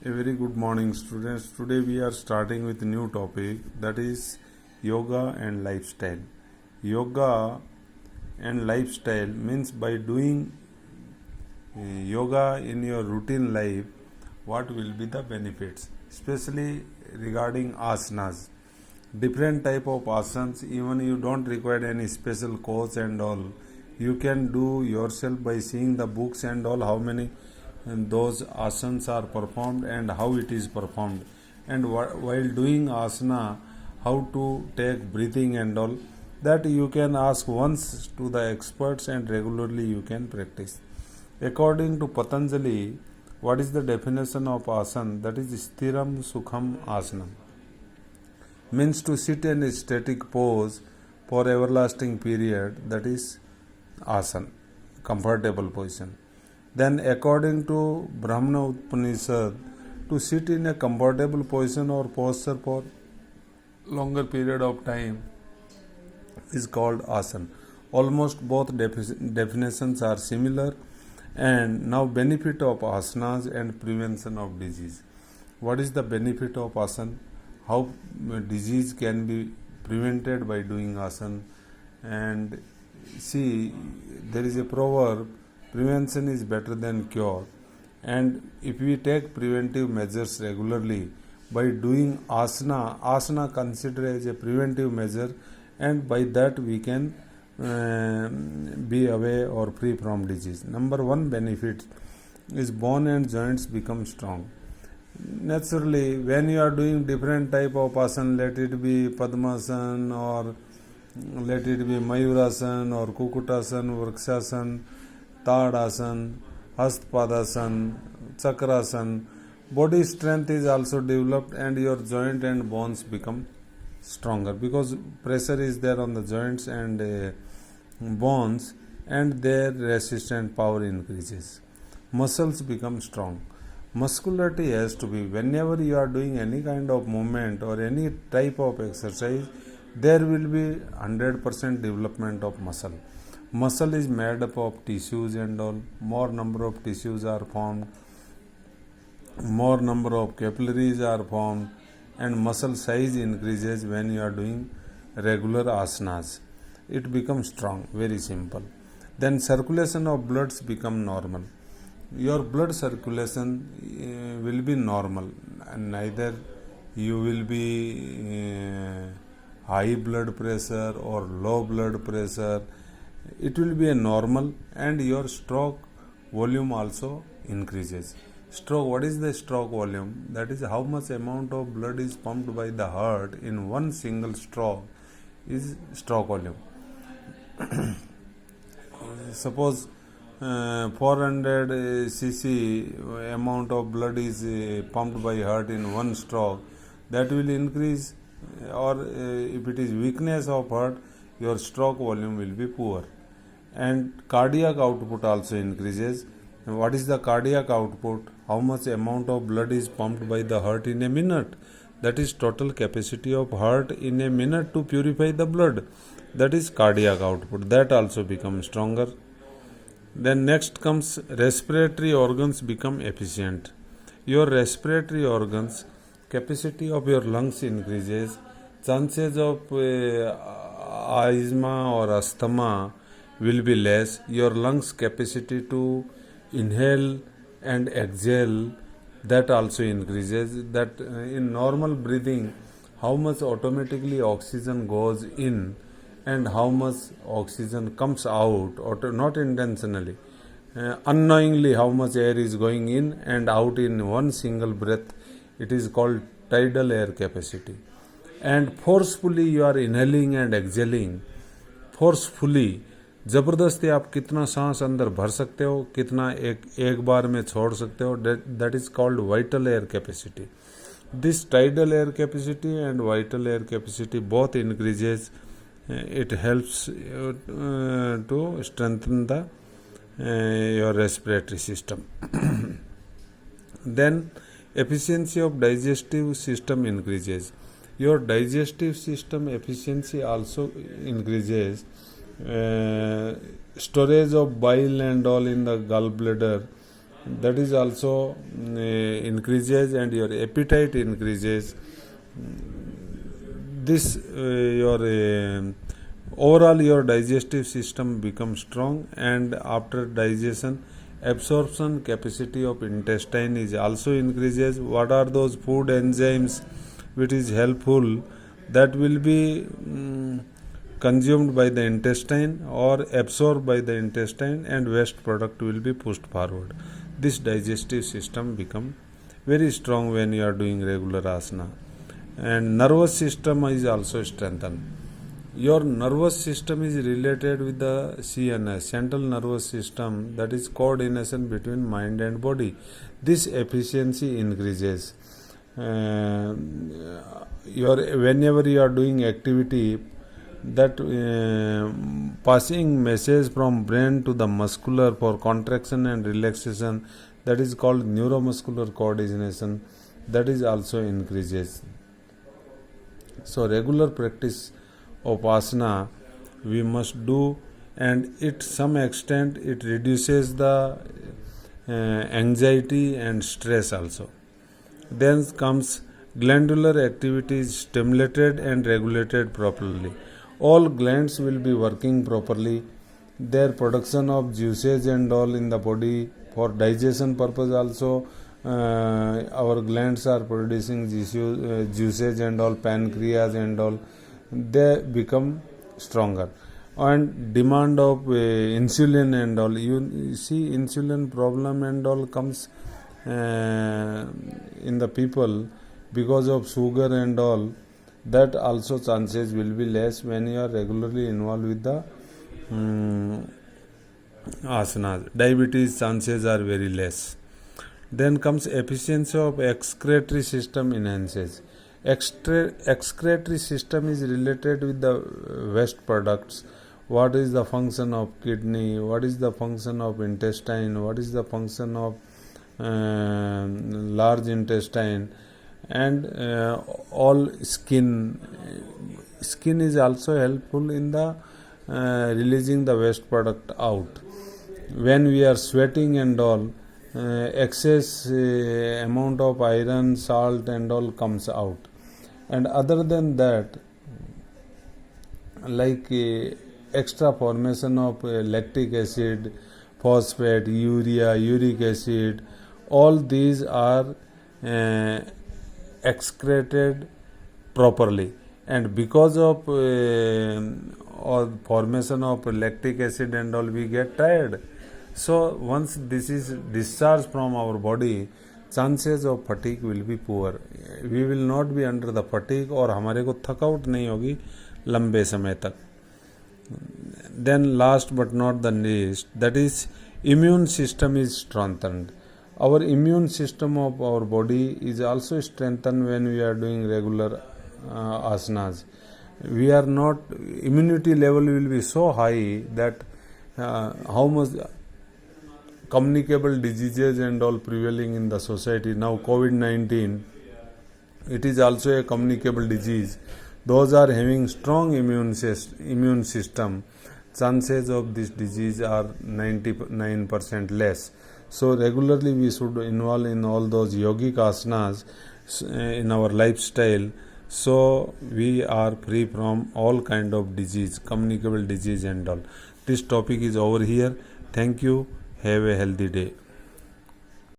A very good morning, students. Today we are starting with a new topic, that is yoga and lifestyle. Yoga and lifestyle means by doing yoga in your routine life, what will be the benefits, especially regarding asanas. Different type of asanas, even you don't require any special coach and all. You can do yourself by seeing the books and all, how many and those asanas are performed and how it is performed, and while doing asana, how to take breathing and all, that you can ask once to the experts and regularly you can practice. According to Patanjali, what is the definition of asana? That is sthiram sukham asanam, means to sit in a static pose for everlasting period, that is asana, comfortable position. Then according to Brahmana Upanishad, to sit in a comfortable position or posture for longer period of time is called asana. Almost both definitions are similar. And now benefit of asanas and prevention of disease. What is the benefit of asana? How disease can be prevented by doing asana? And see, there is a proverb, prevention is better than cure, and if we take preventive measures regularly by doing asana considered as a preventive measure, and by that we can be away or free from disease. Number one benefit is bone and joints become strong. Naturally, when you are doing different type of asana, let it be Padmasana or let it be Mayurasana or Kukutasana, Vrikshasana, Tadasana, Hastpadasana, Chakrasana, body strength is also developed and your joint and bones become stronger because pressure is there on the joints and bones, and their resistant power increases. Muscles become strong. Muscularity has to be, whenever you are doing any kind of movement or any type of exercise, there will be 100% development of muscle. Muscle is made up of tissues and all. More number of tissues are formed, more number of capillaries are formed, and muscle size increases when you are doing regular asanas. It becomes strong, very simple. Then circulation of bloods become normal. Your blood circulation will be normal, and neither you will be high blood pressure or low blood pressure. It will be a normal, and your stroke volume also increases. Stroke, what is the stroke volume? That is how much amount of blood is pumped by the heart in one single stroke is stroke volume. Suppose 400 cc amount of blood is pumped by heart in one stroke, that will increase, or if it is weakness of heart, your stroke volume will be poor. And cardiac output also increases. What is the cardiac output? How much amount of blood is pumped by the heart in a minute? That is total capacity of heart in a minute to purify the blood. That is cardiac output. That also becomes stronger. Then next comes respiratory organs become efficient. Your respiratory organs, capacity of your lungs increases. Chances of asthma or asthma will be less. Your lungs capacity to inhale and exhale, that also increases. That in normal breathing, how much automatically oxygen goes in and how much oxygen comes out, or not intentionally, unknowingly how much air is going in and out in one single breath, it is called tidal air capacity. And forcefully you are inhaling and exhaling, forcefully, ज़बरदस्ती आप कितना सांस अंदर भर सकते हो, कितना एक बार में छोड़ सकते हो, that is called vital air capacity. This tidal air capacity and vital air capacity both increases. It helps to strengthen the your respiratory system. Then efficiency of digestive system increases. Your digestive system efficiency also increases. Storage of bile and all in the gallbladder that is also increases, and your appetite increases. This your overall your digestive system becomes strong, and after digestion absorption capacity of intestine is also increases. What are those food enzymes which is helpful? That will be consumed by the intestine or absorbed by the intestine, and waste product will be pushed forward. This digestive system become very strong when you are doing regular asana. And nervous system is also strengthened. Your nervous system is related with the CNS, central nervous system, that is coordination between mind and body. This efficiency increases. Whenever you are doing activity, that passing message from brain to the muscular for contraction and relaxation, that is called neuromuscular coordination, that is also increases. So regular practice of asana we must do, and it some extent it reduces the anxiety and stress also. Then comes glandular activity is stimulated and regulated properly. All glands will be working properly. Their production of juices and all in the body for digestion purpose also. Our glands are producing juices and all, pancreas and all, they become stronger. And demand of insulin and all, you see insulin problem and all comes in the people because of sugar and all. That also chances will be less when you are regularly involved with the asanas. Diabetes chances are very less. Then comes efficiency of excretory system enhances. Excretory system is related with the waste products. What is the function of kidney? What is the function of intestine? What is the function of large intestine? And all skin. Skin is also helpful in the releasing the waste product out. When we are sweating and all, excess amount of iron, salt and all comes out. And other than that, like extra formation of lactic acid, phosphate, urea, uric acid, all these are excreted properly. And because of formation of lactic acid and all, we get tired. So once this is discharged from our body, chances of fatigue will be poor. We will not be under the fatigue, और हमारे को थकावट नहीं होगी लंबे समय तक. Then last but not the least, that is immune system is strengthened. Our immune system of our body is also strengthened when we are doing regular asanas. We are not, immunity level will be so high that how much communicable diseases and all prevailing in the society. Now COVID-19, it is also a communicable disease. Those are having strong immune system. Chances of this disease are 99% less. So regularly we should involve in all those yogic asanas in our lifestyle, so we are free from all kind of disease, communicable disease and all. This topic is over here. Thank you. Have a healthy day.